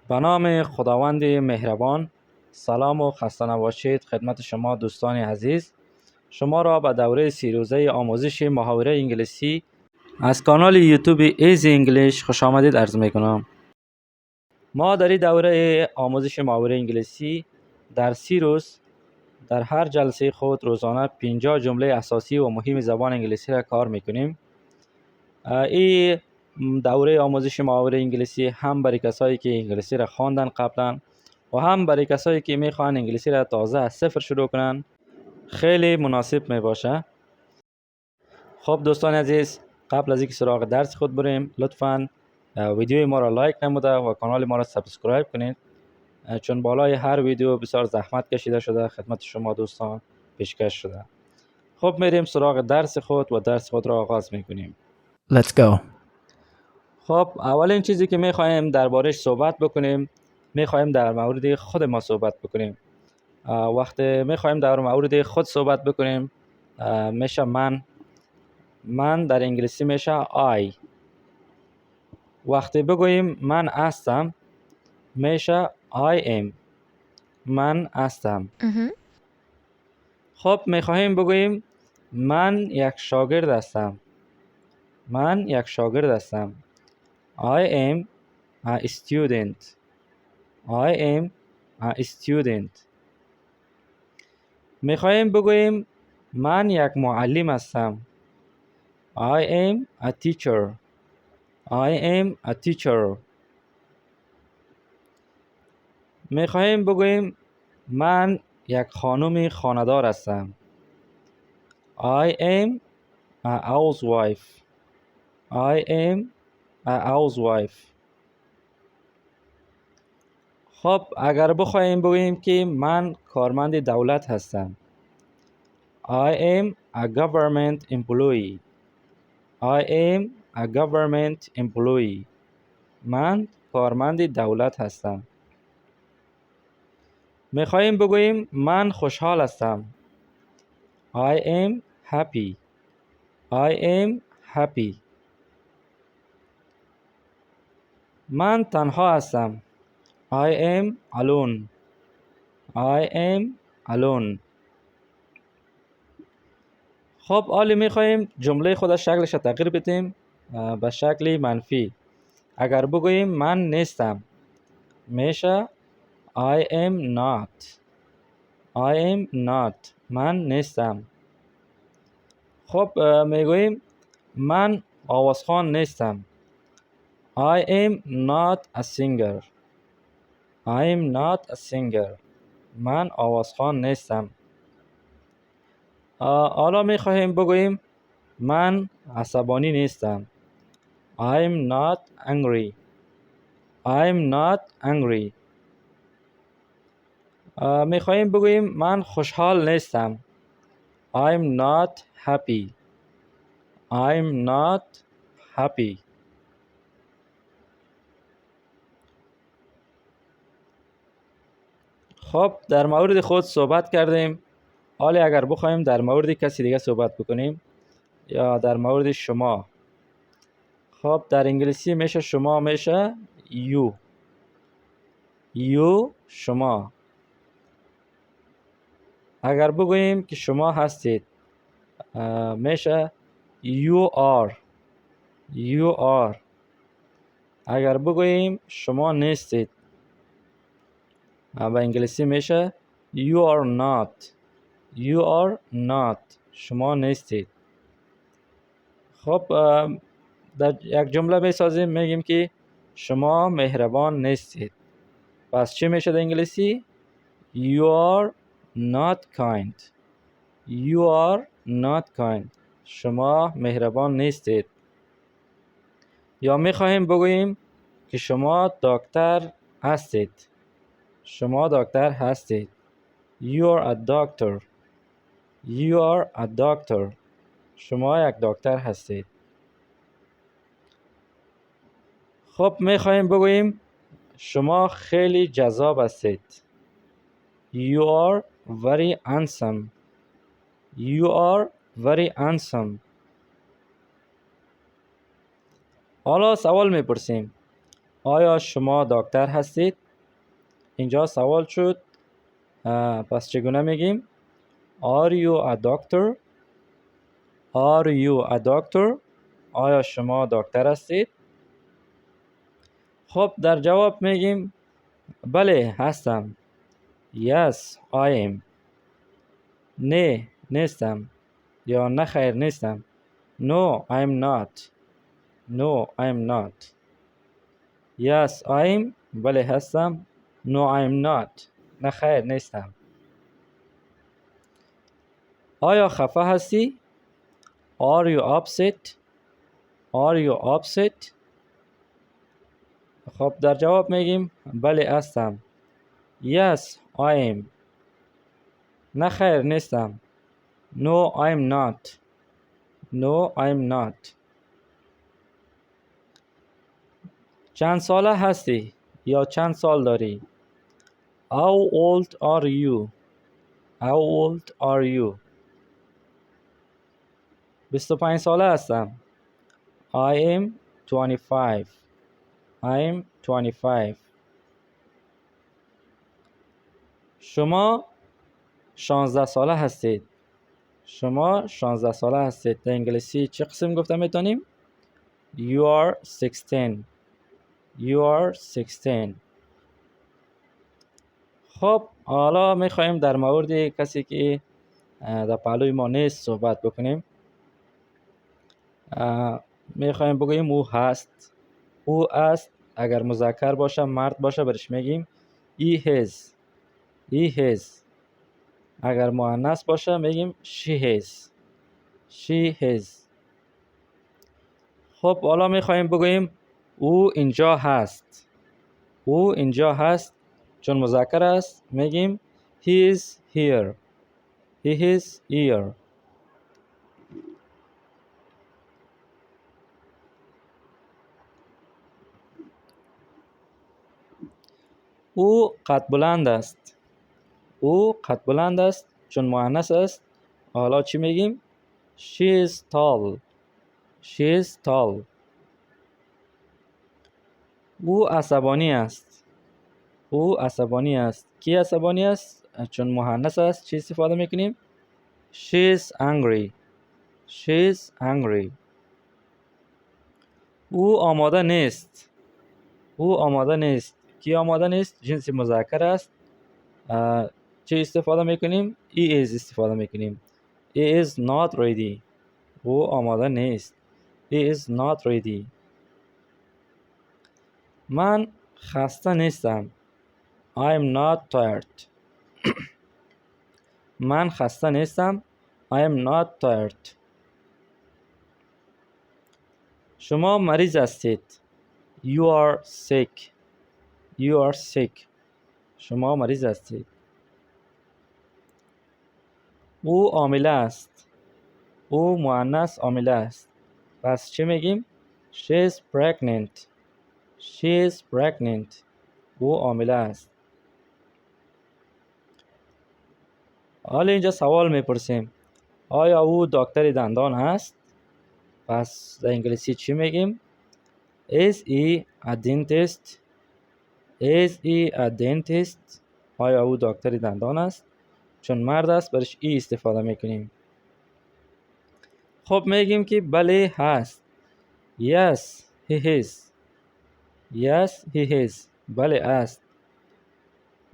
به نام خداوند مهربان. سلام و خسته نباشید خدمت شما دوستان عزیز. شما را به دوره 3 روزه آموزش محاوره انگلیسی از کانال یوتیوب ایزی انگلیش خوش آمدید عرض می کنم. ما در این دوره آموزش محاوره انگلیسی در 30 روز در هر جلسه خود روزانه 50 جمله اساسی و مهم زبان انگلیسی را کار میکنیم. این دوره آموزش محاوره انگلیسی هم برای کسایی که انگلیسی را خواندن قبلا و هم برای کسایی که میخوان انگلیسی را تازه از صفر شروع کنن خیلی مناسب می باشه. خب دوستان عزیز، قبل از اینکه سراغ درس خود بریم لطفاً ویدیوی ما را لایک نموده و کانال ما را سابسکرایب کنید، چون بالای هر ویدیو بسیار زحمت کشیده شده خدمت شما دوستان پیشکش شده. خب میریم سراغ درس خود و درس خود را آغاز میکنیم. Let's go. خب اولین چیزی که میخوایم دربارش صحبت بکنیم، میخوایم در مورد خود ما صحبت بکنیم. وقتی میخوایم در مورد خود صحبت بکنیم میشه من در انگلیسی میشه I. وقتی بگوییم من هستم میشه I am. من هستم. خب میخواهیم بگوییم من یک شاگرد هستم. من یک شاگرد هستم. I am a student. I am a student. میخواهیم بگوییم من یک معلم هستم. I am a teacher. I am a teacher. میخواهیم بگوییم من یک خانم خانه‌دار هستم. I am a housewife. I am a housewife. خب اگر بخواهیم بگوییم که من کارمند دولت هستم. I am a government employee. I am a government employee. من کارمند دولت هستم. میخواهیم بگوییم من خوشحال هستم. I am happy. I am happy. من تنها هستم. I am alone. I am alone. خب حالی میخواهیم جمله خود شکلش تغییر بدیم به شکل منفی. اگر بگوییم من نیستم میشه I am not. I am not. من نیستم. خب میگوییم من آوازخوان نیستم. I am not a singer. I am not a singer. من آوازخوان نیستم. حالا میخواهیم بگوییم من عصبانی نیستم. I am not angry. I am not angry. میخواهیم بگوییم من خوشحال نیستم. I am not happy. I am not happy. خب در مورد خود صحبت کردیم. حالا اگر بخوایم در مورد کسی دیگه صحبت بکنیم یا در مورد شما، خب در انگلیسی میشه شما میشه you. You شما. اگر بگوییم که شما هستید میشه you are. You are. اگر بگوییم شما نیستید به انگلیسی میشه you are not. You are not. شما نیستید. خب در یک جمله میسازیم میگیم که شما مهربان نیستید. پس چی میشه در انگلیسی؟ You are not kind. You are not kind. شما مهربان نیستید. یا میخواهیم بگوییم که شما دکتر هستید. شما دکتر هستید. You are a doctor. You are a doctor. شما یک دکتر هستید. خب میخواهیم بگوییم شما خیلی جذاب هستید. You are very handsome. You are very handsome. حالا سوال میپرسیم آیا شما دکتر هستید؟ اینجا سوال شد. پس چگونه میگیم؟ Are you a doctor? Are you a doctor? آیا شما دکتر هستید؟ خب در جواب میگیم بله هستم. Yes, I am. نه نیستم یا نه خیر نیستم. No, I'm not. No, I'm not. Yes, I'm. بله هستم. No, I'm not. نه خیر نیستم. آیا خفه هستی؟ Are you upset? Are you upset? خب در جواب میگیم بله هستم. Yes, I am. نه خیر نیستم. No, I'm not. No, I'm not. چند ساله هستی یا چند سال داری؟ How old are you? How old are you? 25 ساله هستم. I am 25. I am 25. شما 16 ساله هستید. شما 16 ساله هستید. در انگلیسی چه قسم گفته میتونیم؟ You are 16. You are 16. خب حالا میخوایم در مورد کسی که در پهلوی ما نیست صحبت بکنیم. میخوایم بگوییم او هست. او است. اگر مذکر باشه مرد باشه برش میگیم he has. He has. اگر مؤنث باشه میگیم she has. She has. خب حالا میخوایم بگوییم او اینجا هست. او اینجا هست. چون مذکر است میگیم he is here. He is here. او قد بلند است. او قد بلند است. چون مؤنث است حالا چی میگیم؟ She is tall. She is tall. او عصبانی است. او عصبانی است. کی عصبانی است؟ چون مؤنث است چی استفاده میکنیم؟ She is angry. She is angry. او آماده نیست. او آماده نیست. کی آماده نیست؟ جنس مذکر است. چه استفاده میکنیم؟ he is استفاده میکنیم. He is not ready. او آماده نیست. He is not ready. من خسته نیستم. I am not tired. من خسته نیستم. I am not tired. شما مریض هستید. You are sick. You are sick. شما مریض هستید. او عامله است. او مؤنث عامله است. پس چه میگیم؟ She is pregnant. She is pregnant. او عامله است. حالا اینجا سوال میپرسیم آیا او دکتر دندان است؟ پس در انگلیسی چی میگیم؟ Is he a dentist? Is he a dentist? آیا او دکتر دندان است؟ چون مرد است برش ای استفاده میکنیم. خب میگیم که بله هست. Yes, he is. Yes, he is. بله است.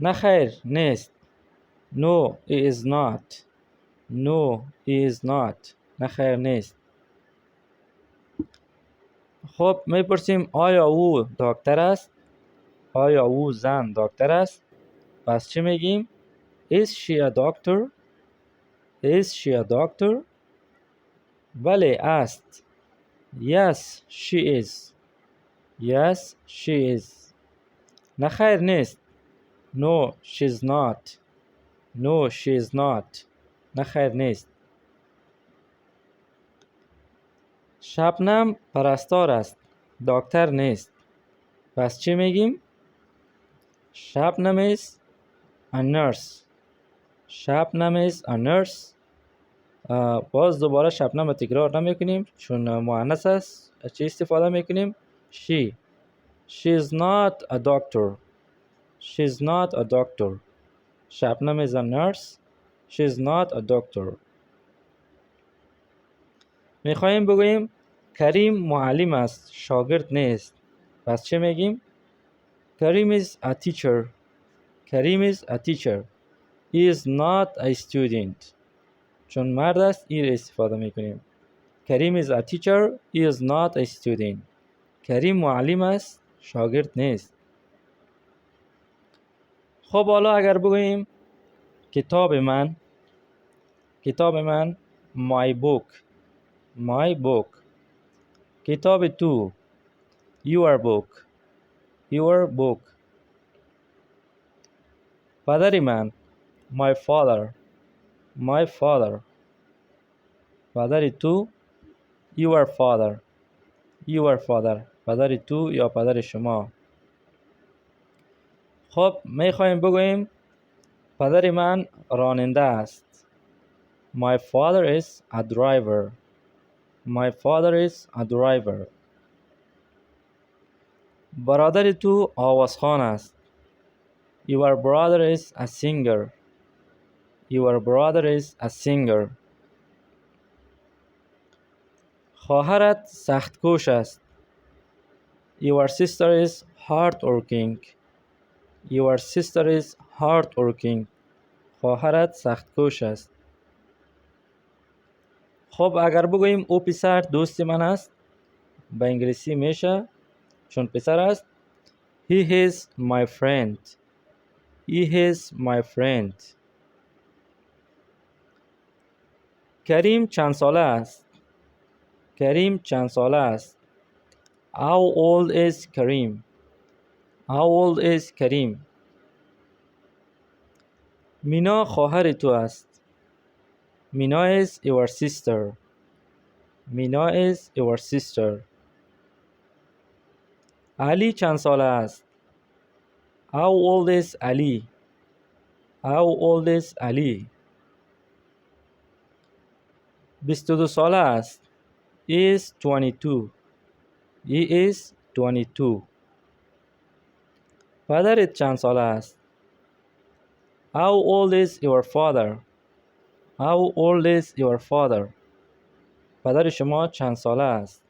نه خیر نیست. No, he is not. No, he is not. نه خیر نیست. خب میپرسیم آیا او دکتر است؟ آیا او زن دکتر است؟ پس چی میگیم؟ Is she a doctor? Is she a doctor? بله است. Yes, she is. Yes, she is. نه خیر نیست. No, she's not. No, she is not. نه خیر نیست. شبنم پرستار است. دکتر نیست. پس چی میگیم؟ شبنم is a nurse. شبنم is a nurse. باز دوباره شبنم رو تکرار نمیکنیم چون مؤنث است. چی استفاده میکنیم؟ she. She's not a doctor. She's not a doctor. شبنم is a nurse. She's not a doctor. میخواهیم بگوییم کریم معلم است، شاگرد نیست. پس چه میگیم؟ کریم is a teacher. کریم is a teacher. He is not a student. چون مرد است ایر استفاده میکنیم. کریم is a teacher. He is not a student. کریم معلم است، شاگرد نیست. خب حالا اگر بگوییم کتاب من، کتاب من my book. My book. کتاب تو your book. Your book. پدر من my father. My father. پدر تو your father. Your father. پدر تو یا پدر شما. خب میخوایم بگوییم پدر من راننده است. My father is a driver. My father is a driver. برادر تو آوازخوان است. Your brother is a singer. Your brother is a singer. خواهرت سختکوش است. Your sister is hardworking. Your sister is hardworking. خواهرت سختکوش است. خب اگر بگوییم او پسر دوست من است، به انگلیسی میشه چون پسر است He is my friend. He is my friend. کریم چند ساله است؟ کریم چند ساله است؟ How old is Karim? How old is کریم؟ مینا خواهر تو است. مینا is your sister. مینا is your sister. علی چند ساله است؟ How old is Ali? How old is Ali? 22 ساله است. He is 22. He is 22. پدرت چند ساله است؟ How old is your father? How old is your father? پدر شما چند ساله است؟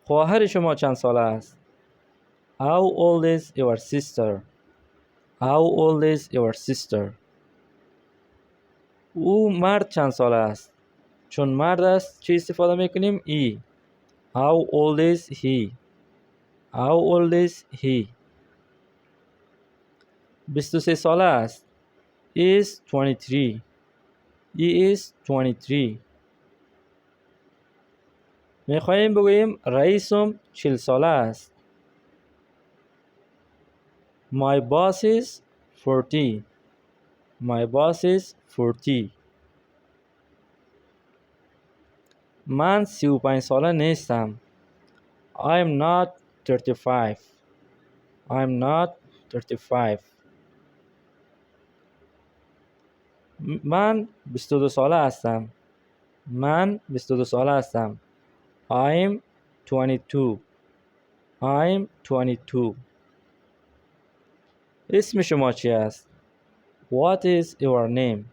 خواهر شما چند ساله است؟ How old is your sister? How old is your sister? او مرد چند ساله است؟ چون مرد است چی استفاده میکنیم؟ ای. How old is he? How old is he? 23 ساله است. He is 23. He is 23. میخواهیم بگوییم رئیسم 40 ساله است. My boss is 40. My boss is 40. من 35 ساله نیستم. I'm not 35. I'm not 35. من 22 ساله هستم. من 22 ساله هستم. I'm 22. I'm 22. اسم شما چی است؟ What is your name?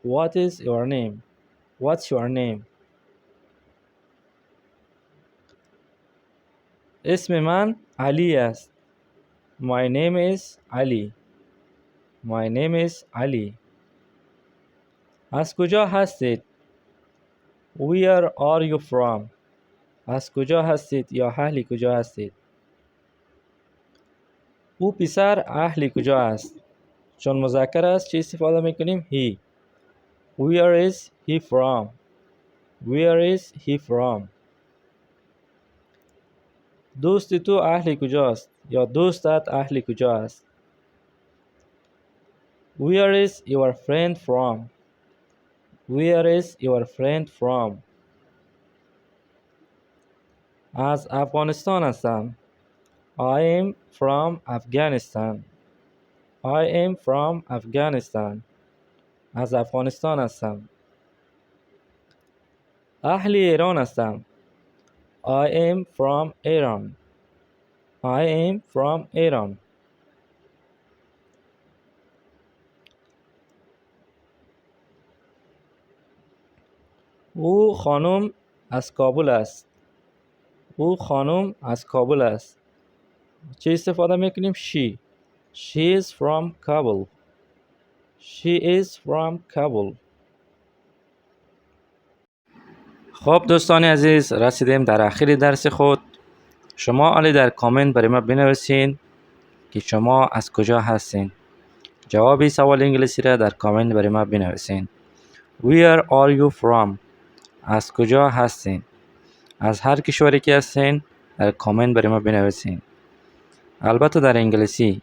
What is your name? What's your name? اسم من علی است. My name is Ali. My name is Ali. از کجا هستید؟ Where are you from? از کجا هستید یا اهل کجا هستید؟ او پسر اهل کجا است؟ چون مذکر است چی استفاده میکنیم؟ He. Where is he from? Where is he from? دوست تو اهل کجاست یا دوستت اهل کجا است؟ Where is your friend from? Where is your friend from? از افغانستان هستم. I am from Afghanistan. I am from Afghanistan. از افغانستان هستم. اهل ایران هستم. I am from Iran. I am from Iran. او خانم از کابل است. او خانم از کابل است. چه استفاده میکنیم؟ she. She is from Kabul. She is from Kabul. خب دوستان عزیز، رسیدیم در آخر درس خود. شما علی در کامنت برای ما بنویسین که شما از کجا هستین. جواب سوال انگلیسی را در کامنت برای ما بنویسین. Where are you from؟ از کجا هستین؟ از هر کشوری که هستین در کامنت برای ما بنویسین، البته در انگلیسی.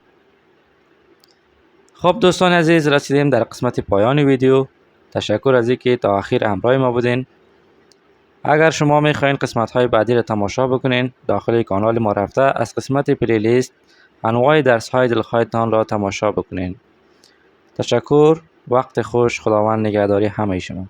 خب دوستان عزیز، رسیدیم در قسمت پایان ویدیو. تشکر از اینکه تا آخر همراه ما بودین. اگر شما میخواین قسمت های بعدی را تماشا بکنین، داخل کانال ما رفته از قسمت پلیلیست انواع درس های دلخواهتان را تماشا بکنین. تشکر، وقت خوش، خداوند نگهداری همه شما.